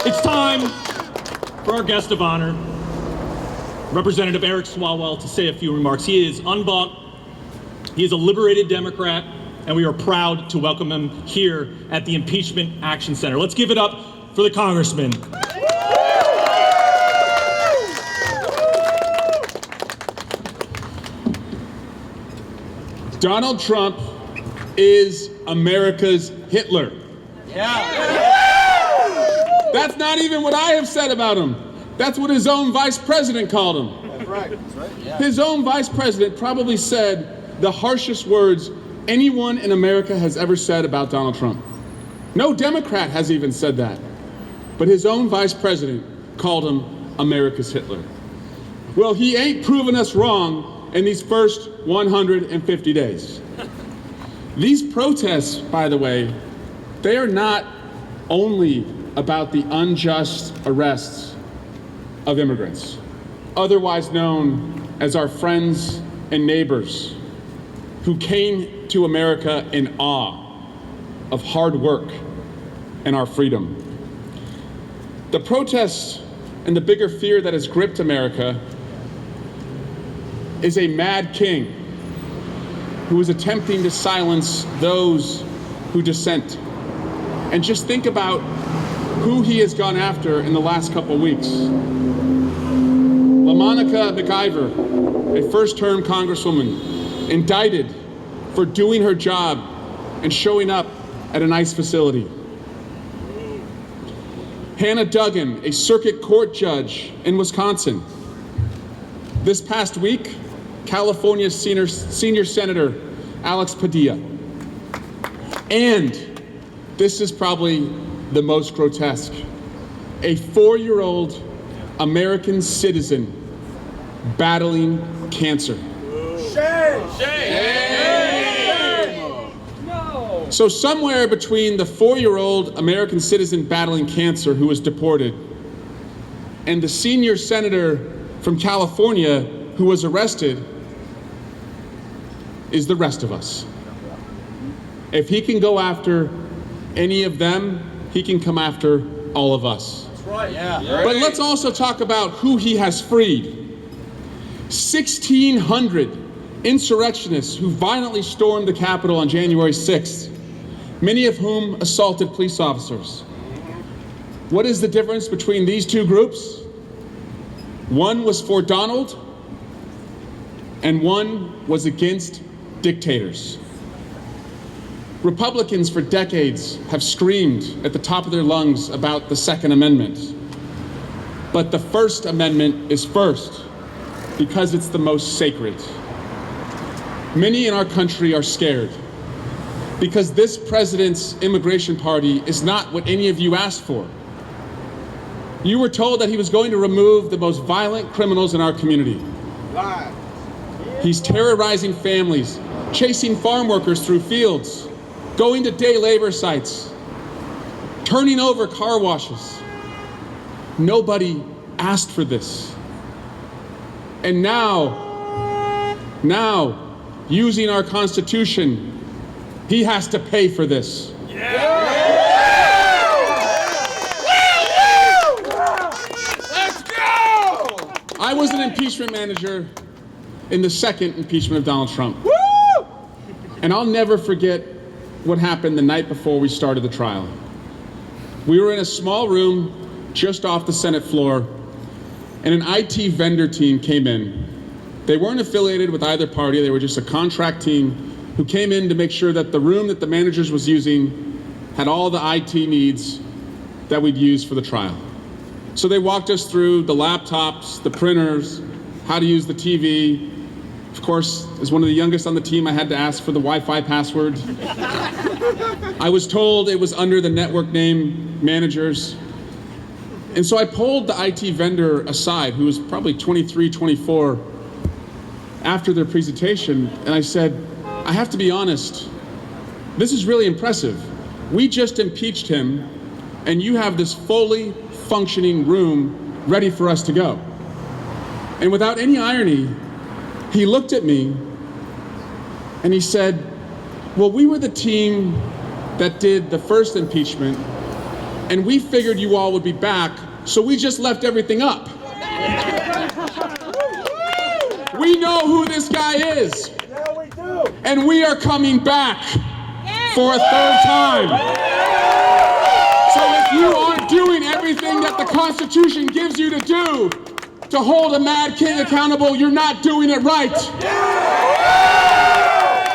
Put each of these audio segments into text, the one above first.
It's time for our guest of honor, Representative Eric Swalwell, to say a few remarks. He is unbought, he is a liberated Democrat, and we are proud to welcome him here at the Impeachment Action Center. Let's give it up for the Congressman. Donald Trump is America's Hitler. That's not even what I have said about him. That's what his own vice president called him. That's right. Yeah. His own vice president probably said the harshest words anyone in America has ever said about Donald Trump. No Democrat has even said that. But his own vice president called him America's Hitler. Well, he ain't proven us wrong in these first 150 days. These protests, by the way, they are not only about the unjust arrests of immigrants, otherwise known as our friends and neighbors who came to America in awe of hard work and our freedom. The protests and the bigger fear that has gripped America is a mad king who is attempting to silence those who dissent. And just think about who he has gone after in the last couple weeks. LaMonica McIver, a first-term congresswoman, indicted for doing her job and showing up at an ICE facility. Hannah Duggan, a circuit court judge in Wisconsin. This past week, California's senior Senator Alex Padilla. And this is probably the most grotesque. A 4-year-old American citizen battling cancer. Shame! Shame! No. So somewhere between the 4-year-old American citizen battling cancer who was deported and the senior senator from California who was arrested is the rest of us. If he can go after any of them, he can come after all of us. That's right, yeah. But let's also talk about who he has freed. 1,600 insurrectionists who violently stormed the Capitol on January 6th, many of whom assaulted police officers. What is the difference between these two groups? One was for Donald, and one was against dictators. Republicans for decades have screamed at the top of their lungs about the Second Amendment. But the First Amendment is first because it's the most sacred. Many in our country are scared because this president's immigration party is not what any of you asked for. You were told that he was going to remove the most violent criminals in our community. Lies. He's terrorizing families, chasing farm workers through fields, going to day labor sites, turning over car washes. Nobody asked for this. And now, using our Constitution, he has to pay for this. Let's go! I was an impeachment manager in the second impeachment of Donald Trump. And I'll never forget what happened the night before we started the trial. We were in a small room just off the Senate floor, and an IT vendor team came in. They weren't affiliated with either party. They were just a contract team who came in to make sure that the room that the managers was using had all the IT needs that we'd use for the trial. So they walked us through the laptops, the printers, how to use the TV. Of course, as one of the youngest on the team, I had to ask for the Wi-Fi password. I was told it was under the network name managers. And so I pulled the IT vendor aside, who was probably 23, 24, after their presentation, and I said, I have to be honest, this is really impressive. We just impeached him, and you have this fully functioning room ready for us to go. And without any irony, he looked at me and he said, well, we were the team that did the first impeachment, And we figured you all would be back, so we just left everything up. We know who this guy is. Yeah, we do. And we are coming back for a third time. So if you aren't doing everything that the Constitution gives you to do to hold a mad king accountable, you're not doing it right.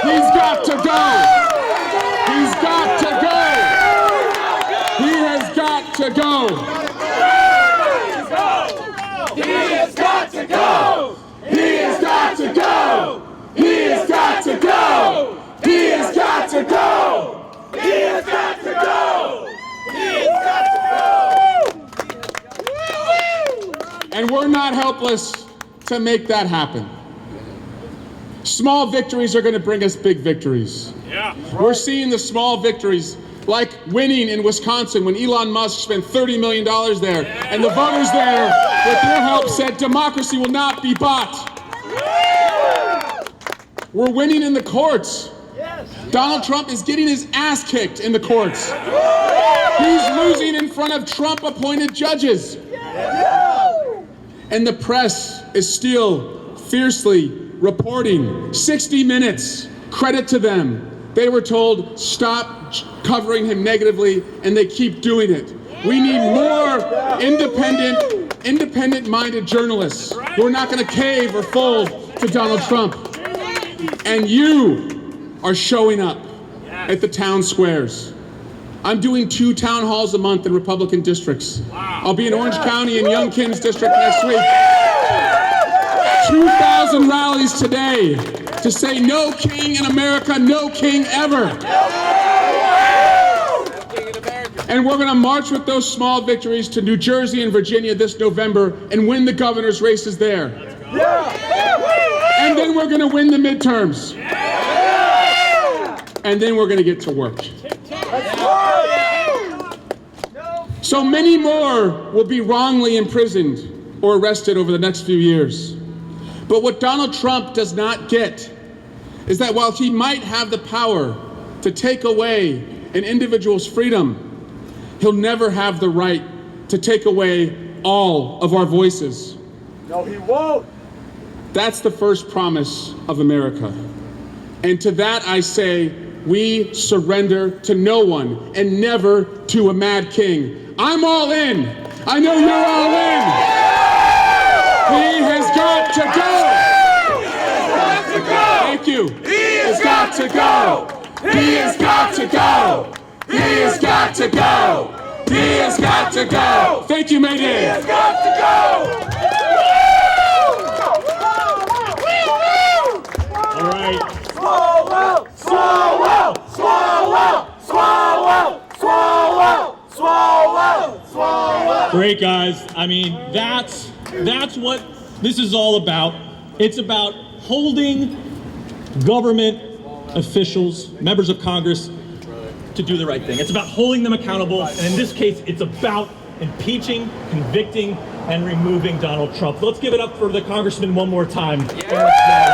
He's got to go. He's got to go. He has got to go. He has got to go. He has got to go. He has got to go. He has got to go. He has got to go. He has got to go. And we're not helpless to make that happen. Small victories are going to bring us big victories. Yeah. We're seeing the small victories, like winning in Wisconsin when Elon Musk spent $30 million there, and the voters there, with their help, said democracy will not be bought. We're winning in the courts. Donald Trump is getting his ass kicked in the courts. He's losing in front of Trump-appointed judges. And the press is still fiercely reporting. 60 Minutes, credit to them. They were told, stop covering him negatively, and they keep doing it. We need more independent-minded journalists who are not going to cave or fold to Donald Trump. And you are showing up at the town squares. I'm doing 2 town halls a month in Republican districts. I'll be in Orange County in Young Kim's district next week. 2,000 rallies today to say no king in America, no king ever. And we're going to march with those small victories to New Jersey and Virginia this November and win the governor's races there. And then we're going to win the midterms. And then we're going to get to work. So many more will be wrongly imprisoned or arrested over the next few years. But what Donald Trump does not get is that while he might have the power to take away an individual's freedom, he'll never have the right to take away all of our voices. No, he won't. That's the first promise of America. And to that I say, we surrender to no one and never to a mad king. I'm all in. I know you're all in. He has got to go. Thank you. He has got to go. He has got to go. He has got to go. He has got to go. Thank you, Mayday. He has got to go. All right. Swalwell, Swalwell, Swalwell, Swalwell, Swalwell, Swalwell, Swalwell. Great, guys. I mean, that's what this is all about. It's about holding government officials, members of Congress, to do the right thing. It's about holding them accountable, and in this case, it's about impeaching, convicting, and removing Donald Trump. Let's give it up for the congressman one more time. Eric Swalwell.